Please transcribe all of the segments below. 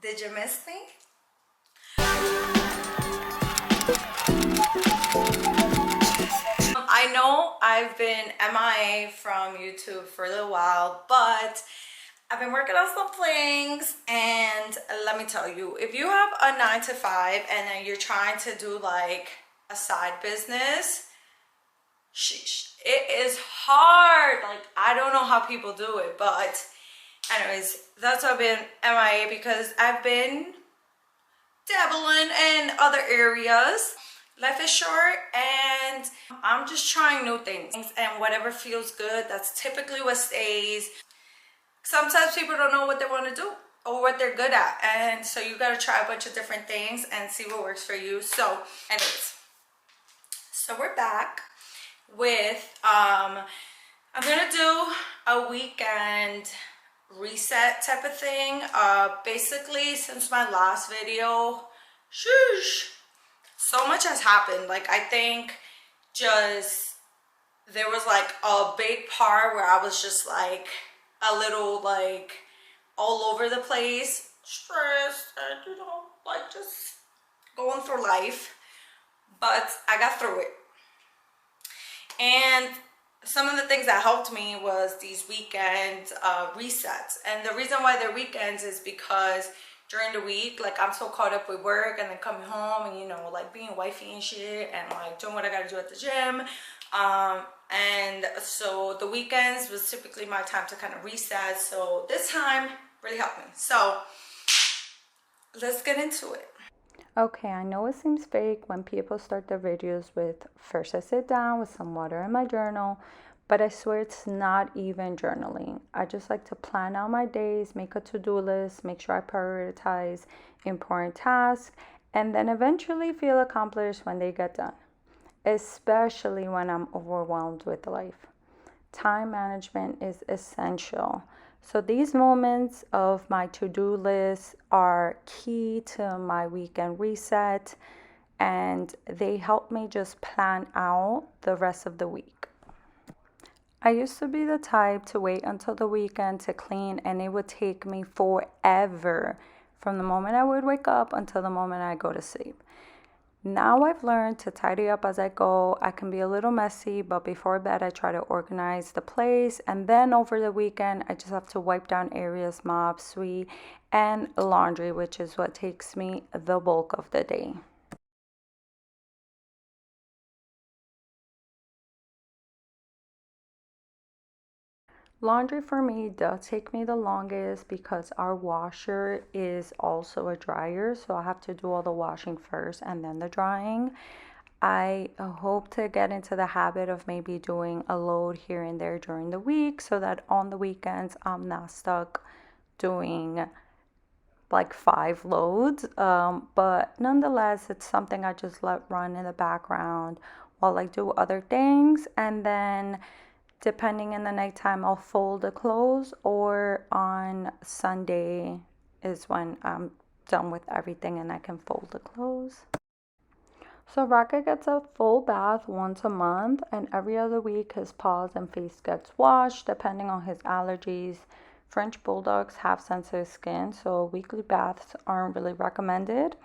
Did you miss me? I know I've been MIA from YouTube for a little while, but I've been working on some things, and let me tell you, if you have a 9 to 5 and then you're trying to do like a side business, sheesh, it is hard. Like, I don't know how people do it, but anyways, that's why I've been MIA, because I've been dabbling in other areas. Life is short, and I'm just trying new things, and whatever feels good, that's typically what stays. Sometimes people don't know what they want to do or what they're good at, and so you got to try a bunch of different things and see what works for you. So anyways, so we're back with I'm gonna do a weekend reset type of thing. Basically, since my last video, sheesh, so much has happened. Like, I think just there was like a big part where I was just like a little like all over the place, stressed, and like just going through life. But I got through it. And some of the things that helped me was these weekend resets. And the reason why they're weekends is because during the week, like, I'm so caught up with work and then coming home and, like being wifey and shit and like doing what I gotta do at the gym. And so the weekends was typically my time to kind of reset. So this time really helped me. So let's get into it. Okay, I know it seems fake when people start their videos with first I sit down with some water in my journal, but I swear it's not even journaling. I just like to plan out my days, make a to-do list, make sure I prioritize important tasks, and then eventually feel accomplished when they get done, especially when I'm overwhelmed with life. Time management is essential. So these moments of my to-do list are key to my weekend reset, and they help me just plan out the rest of the week. I used to be the type to wait until the weekend to clean, and it would take me forever from the moment I would wake up until the moment I go to sleep. Now I've learned to tidy up as I go. I can be a little messy, but before bed, I try to organize the place. And then over the weekend, I just have to wipe down areas, mop, sweep, and laundry, which is what takes me the bulk of the day. Laundry for me does take me the longest because our washer is also a dryer, so I have to do all the washing first and then the drying. I hope to get into the habit of maybe doing a load here and there during the week so that on the weekends I'm not stuck doing like 5 loads. But nonetheless, it's something I just let run in the background while I do other things. And then depending in the nighttime, I'll fold the clothes, or on Sunday is when I'm done with everything and I can fold the clothes. So Rocket gets a full bath once a month, and every other week his paws and face gets washed depending on his allergies. French bulldogs have sensitive skin, so weekly baths aren't really recommended.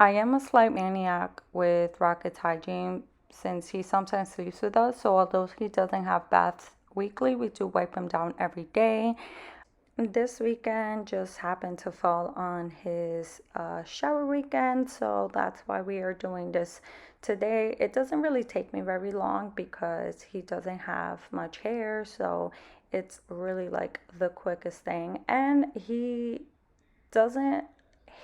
I am a slight maniac with Rocket's hygiene since he sometimes sleeps with us, so although he doesn't have baths weekly, we do wipe him down every day. This weekend just happened to fall on his shower weekend, so that's why we are doing this today. It doesn't really take me very long because he doesn't have much hair, so it's really like the quickest thing. And he doesn't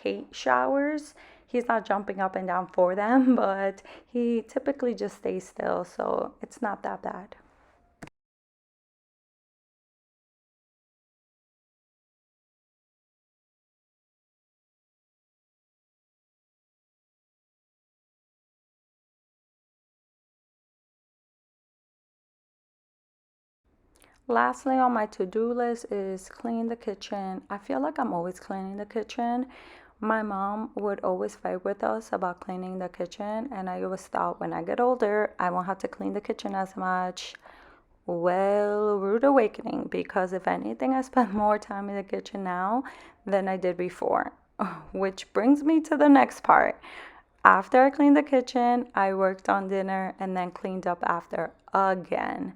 hate showers. He's not jumping up and down for them, but he typically just stays still, so it's not that bad. Lastly, on my to-do list is clean the kitchen. I feel like I'm always cleaning the kitchen. My mom would always fight with us about cleaning the kitchen, and I always thought when I get older, I won't have to clean the kitchen as much. Well, rude awakening, because if anything, I spend more time in the kitchen now than I did before. Which brings me to the next part. After I cleaned the kitchen, I worked on dinner and then cleaned up after again.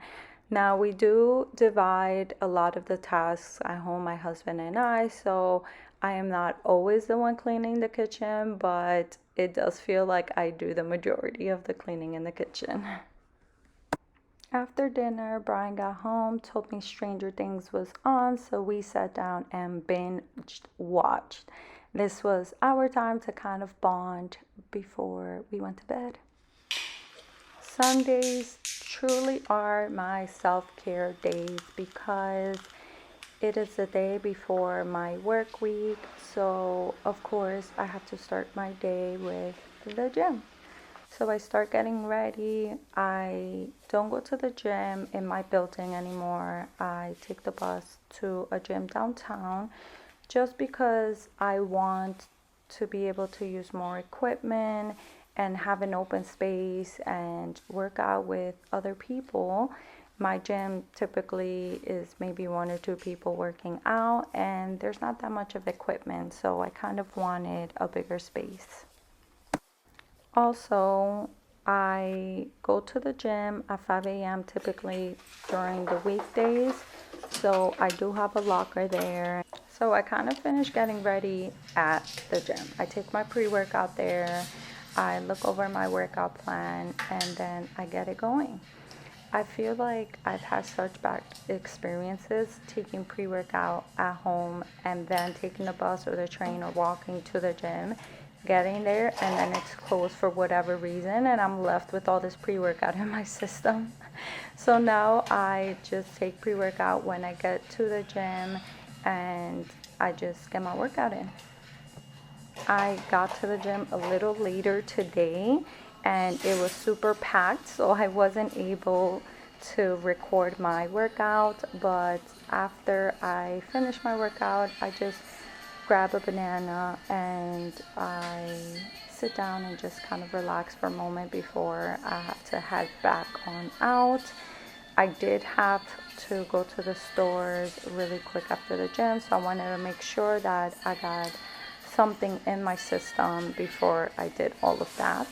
Now, we do divide a lot of the tasks at home, my husband and I, so I am not always the one cleaning the kitchen, but it does feel like I do the majority of the cleaning in the kitchen. After dinner, Brian got home, told me Stranger Things was on, so we sat down and binge watched. This was our time to kind of bond before we went to bed. Sundays truly are my self care days because it is the day before my work week. So, of course, I have to start my day with the gym. So, I start getting ready. I don't go to the gym in my building anymore. I take the bus to a gym downtown just because I want to be able to use more equipment and have an open space and work out with other people. My gym typically is maybe one or two people working out, and there's not that much of equipment, so I kind of wanted a bigger space. Also, I go to the gym at 5 a.m. typically during the weekdays, so I do have a locker there. So I kind of finish getting ready at the gym. I take my pre workout there, I look over my workout plan, and then I get it going. I feel like I've had such bad experiences taking pre workout at home and then taking the bus or the train or walking to the gym, getting there, and then it's closed for whatever reason, and I'm left with all this pre workout in my system. So now I just take pre workout when I get to the gym and I just get my workout in. I got to the gym a little later today and it was super packed, so I wasn't able to record my workout. But after I finish my workout, I just grab a banana and I sit down and just kind of relax for a moment before I have to head back on out. I did have to go to the stores really quick after the gym, so I wanted to make sure that I got something in my system before I did all of that.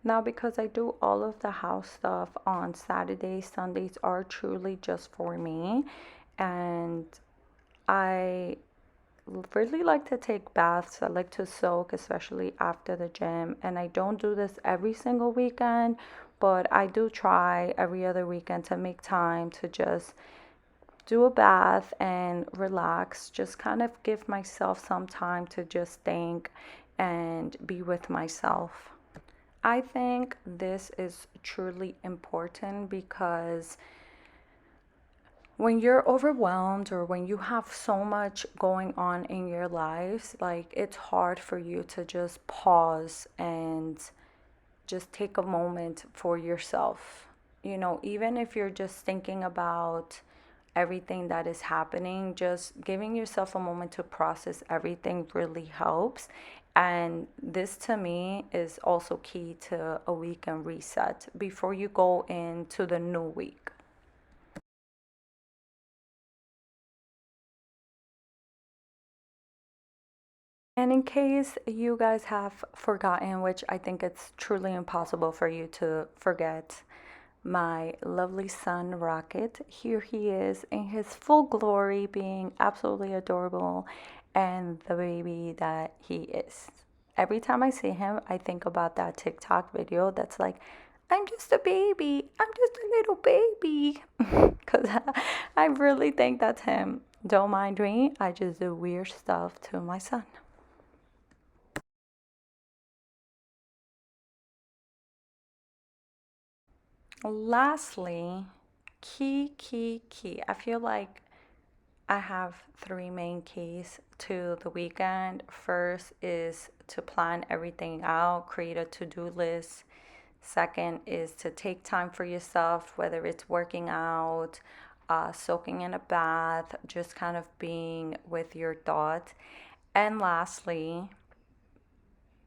Now, because I do all of the house stuff on Saturdays, Sundays are truly just for me, and I really like to take baths. I like to soak, especially after the gym. And I don't do this every single weekend, but I do try every other weekend to make time to just do a bath and relax. Just kind of give myself some time to just think and be with myself. I think this is truly important because when you're overwhelmed or when you have so much going on in your lives, like it's hard for you to just pause and just take a moment for yourself. You know, even if you're just thinking about everything that is happening, just giving yourself a moment to process everything really helps. And this to me is also key to a weekend reset before you go into the new week. And in case you guys have forgotten, which I think it's truly impossible for you to forget, my lovely son Rocket, here he is in his full glory, being absolutely adorable and the baby that he is. Every time I see him, I think about that TikTok video that's like, I'm just a baby, I'm just a little baby. Because I really think that's him. Don't mind me, I just do weird stuff to my son. Lastly, key. I feel like I have three main keys to the weekend. First is to plan everything out, create a to do list. Second is to take time for yourself, whether it's working out, soaking in a bath, just kind of being with your thoughts. And lastly,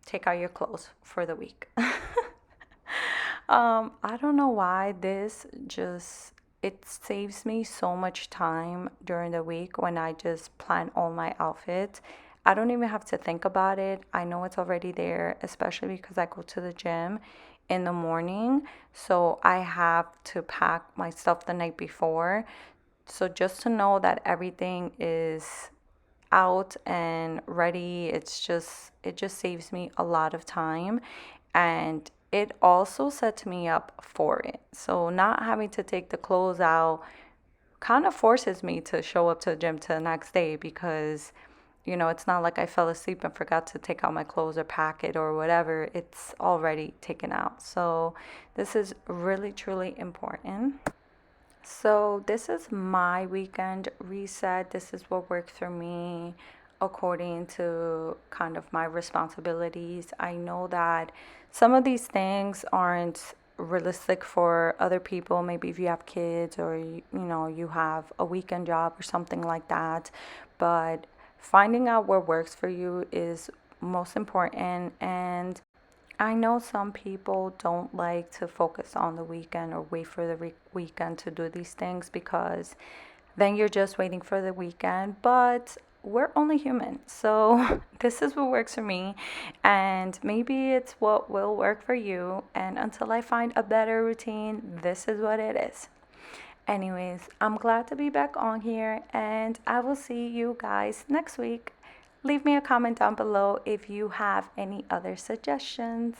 take out your clothes for the week. I don't know why this just it saves me so much time during the week when I just plan all my outfits. I don't even have to think about it. I know it's already there, especially because I go to the gym in the morning. So I have to pack my stuff the night before. So just to know that everything is out and ready, it just saves me a lot of time, and it also sets me up for it. So not having to take the clothes out kind of forces me to show up to the gym to the next day, because it's not like I fell asleep and forgot to take out my clothes or pack it or whatever. It's already taken out. So this is really truly important. So, this is my weekend reset. This is what works for me according to kind of my responsibilities. I know that some of these things aren't realistic for other people. Maybe if you have kids, or you have a weekend job or something like that. But finding out what works for you is most important. And I know some people don't like to focus on the weekend or wait for the weekend to do these things, because then you're just waiting for the weekend. But we're only human. So this is what works for me. And maybe it's what will work for you. And until I find a better routine, this is what it is. Anyways, I'm glad to be back on here, and I will see you guys next week. Leave me a comment down below if you have any other suggestions.